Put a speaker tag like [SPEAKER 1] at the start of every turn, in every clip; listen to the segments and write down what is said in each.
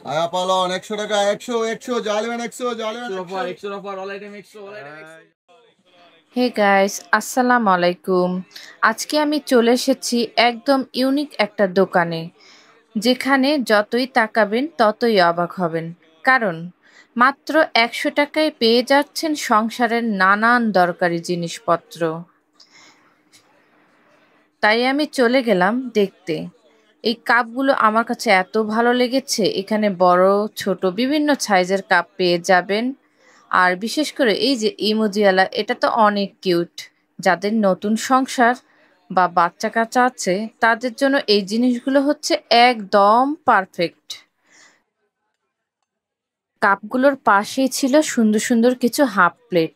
[SPEAKER 1] আয়া পালন 100 টাকা, 100 জালবেন, 100 জালবেন,
[SPEAKER 2] 100 offer all item 100 all item 100।
[SPEAKER 3] Hey guys, আসসালামু আলাইকুম। আজকে আমি চলে এসেছি একদম ইউনিক একটা দোকানে, যেখানে যতই তাকাবেন ততই অবাক হবেন। কারণ মাত্র 100 টাকায় পেয়ে যাচ্ছেন সংসারের নানান দরকারি জিনিসপত্র। তাই আমি চলে গেলাম দেখতে। এই কাপগুলো আমার কাছে এত ভালো লেগেছে। এখানে বড় ছোট বিভিন্ন সাইজের কাপ পেয়ে যাবেন। আর বিশেষ করে এই যে ইমোজিওয়ালা, এটা তো অনেক কিউট। যাদের নতুন সংসার বা বাচ্চা কাচ্চা আছে তাদের জন্য এই জিনিসগুলো হচ্ছে একদম পারফেক্ট। কাপগুলোর পাশেই ছিল সুন্দর সুন্দর কিছু হাফ প্লেট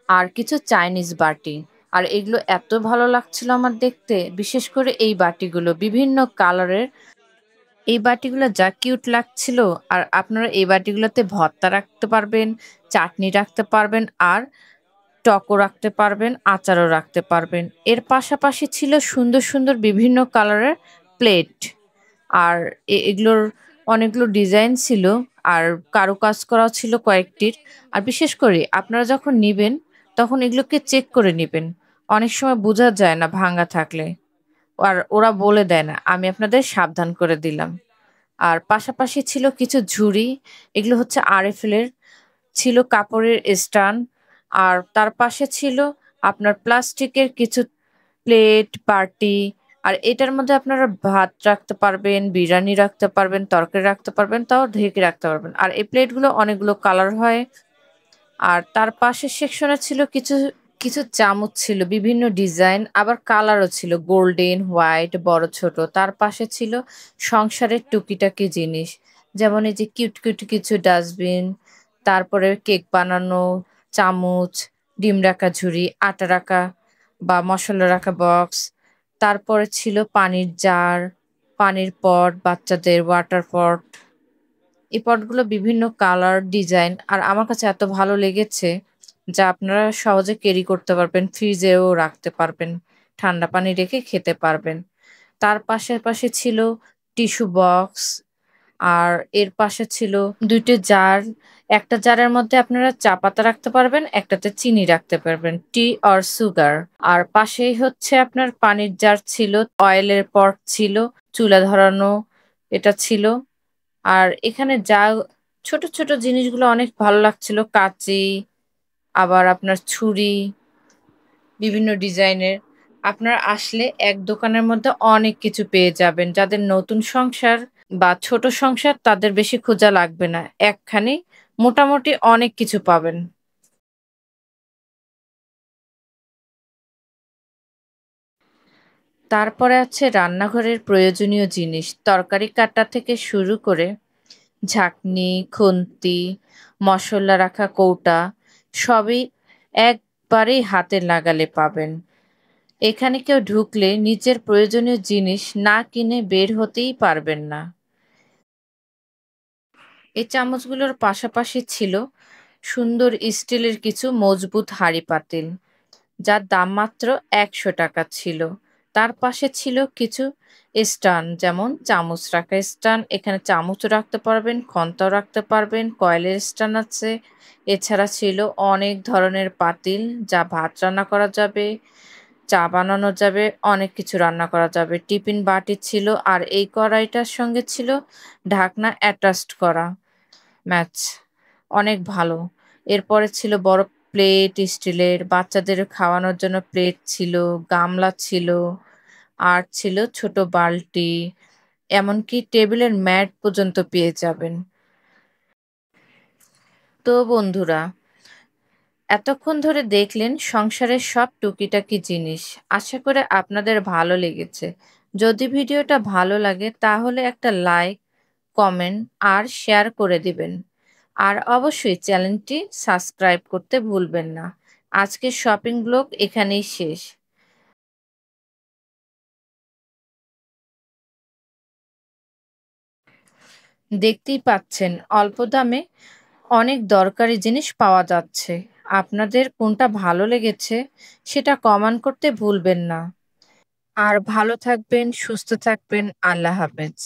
[SPEAKER 3] আর কিছু চাইনিজ বাটি। আর এগুলো এত ভালো লাগছিল আমার দেখতে, বিশেষ করে এই বাটিগুলো বিভিন্ন কালারের। এই বাটিগুলো যা কিউট লাগছিল। আর আপনারা এই বাটিগুলোতে ভর্তা রাখতে পারবেন, চাটনি রাখতে পারবেন, আর টকও রাখতে পারবেন, আচারও রাখতে পারবেন। এর পাশাপাশি ছিল সুন্দর সুন্দর বিভিন্ন কালারের প্লেট। আর এগুলোর অনেকগুলো ডিজাইন ছিল, আর কারুকাজ করা ছিল কয়েকটির। আর বিশেষ করে আপনারা যখন নিবেন তখন এগুলোকে চেক করে নিবেন। অনেক সময় বোঝা যায় না ভাঙা থাকলে, আর ওরা বলে দেয় না, আমি আপনাদের সাবধান করে দিলাম। আর পাশাপাশি ছিল কিছু ঝুড়ি, এগুলো হচ্ছে আরএফএল এর। ছিল কাপড়ের স্ট্যান্ড, আর তার পাশে ছিল আপনার প্লাস্টিকের কিছু প্লেট বাটি। আর এটার মধ্যে আপনারা ভাত রাখতে পারবেন, বিরিয়ানি রাখতে পারবেন, তরকারি রাখতে পারবেন, তাও ঢেকে রাখতে পারবেন। আর এই প্লেটগুলো অনেকগুলো কালার হয়। আর তার পাশের সেকশনে ছিল কিছু কিছু চামচ ছিল বিভিন্ন ডিজাইন, আবার কালারও ছিল গোল্ডেন হোয়াইট বড় ছোট। তার পাশে ছিল সংসারের টুকিটাকি জিনিস, যেমন এই যে কিউট কিউট কিছু ডাস্টবিন, তারপরে কেক বানানো চামচ, ডিম রাখা ঝুড়ি, আটা রাখা বা মশলা রাখা বক্স। তারপরে ছিল পানির জার, পানির পট, বাচ্চাদের ওয়াটার পট। এই পটগুলো বিভিন্ন কালার ডিজাইন, আর আমার কাছে এত ভালো লেগেছে যা আপনারা সহজে ক্যারি করতে পারবেন, ফ্রিজেও রাখতে পারবেন, ঠান্ডা পানি রেখে খেতে পারবেন। তার পাশে ছিল টিস্যু বক্স। আর এর পাশে ছিল দুইটা জার। একটা জারের মধ্যে আপনারা চা পাতা রাখতে পারবেন, একটাতে চিনি রাখতে পারবেন, টি অর সুগার। আর পাশেই হচ্ছে আপনার পানির জার ছিল, অয়েলের পট ছিল, চুলা ধরানো এটা ছিল। আর এখানে যা ছোট ছোট জিনিসগুলো অনেক ভালো লাগছিল, কাঁচি, আবার আপনার ছুরি বিভিন্ন ডিজাইনের। আপনারা আসলে এক দোকানের মধ্যে অনেক কিছু পেয়ে যাবেন। যাদের নতুন সংসার বা ছোট সংসার তাদের বেশি খোঁজা লাগবে না, একখানি মোটামুটি অনেক কিছু পাবেন। তারপরে আছে রান্নাঘরের প্রয়োজনীয় জিনিস, তরকারি কাটা থেকে শুরু করে ঝাঁকনি, খুন্তি, মশলা রাখা কৌটা, সবই একবারেই হাতের নাগালে পাবেন। এখানে কেউ ঢুকলে নিজের প্রয়োজনীয় জিনিস না কিনে বের হতেই পারবেন না। এই চামচগুলোর পাশাপাশি ছিল সুন্দর স্টিলের কিছু মজবুত হাঁড়ি পাতিল, যার দাম মাত্র 100 টাকা ছিল। তার পাশে ছিল কিছু স্ট্যান্ড, যেমন চামচ রাখা স্ট্যান্ড। এখানে চামচও রাখতে পারবেন, খন্তাও রাখতে পারবেন, কয়েলের স্ট্যান্ড আছে। এছাড়া ছিল অনেক ধরনের পাতিল, যা ভাত রান্না করা যাবে, চা বানানো যাবে, অনেক কিছু রান্না করা যাবে। টিফিন বাটি ছিল, আর এই কড়াইটার সঙ্গে ছিল ঢাকনা অ্যাটাচড করা ম্যাচ, অনেক ভালো। এরপরে ছিল বড় প্লেট স্টিলের, বাচ্চাদের খাওয়ানোর জন্য প্লেট ছিল, গামলা ছিল, আর ছিল ছোট বালতি, এমনকি টেবিলের ম্যাট পর্যন্ত পেয়ে যাবেন। তো বন্ধুরা, এতক্ষণ ধরে দেখলেন সংসারের সব টুকিটাকি জিনিস। আশা করে আপনাদের ভালো লেগেছে। যদি ভিডিওটা ভালো লাগে তাহলে একটা লাইক, কমেন্ট আর শেয়ার করে দিবেন। আর অবশ্যই চ্যানেলটি সাবস্ক্রাইব করতে ভুলবেন না। আজকের শপিং ব্লগ এখানেই শেষ। দেখতেই পাচ্ছেন অল্প দামে অনেক দরকারি জিনিস পাওয়া যাচ্ছে। আপনাদের কোনটা ভালো লেগেছে সেটা কমেন্ট করতে ভুলবেন না। আর ভালো থাকবেন, সুস্থ থাকবেন। আল্লাহ হাফেজ।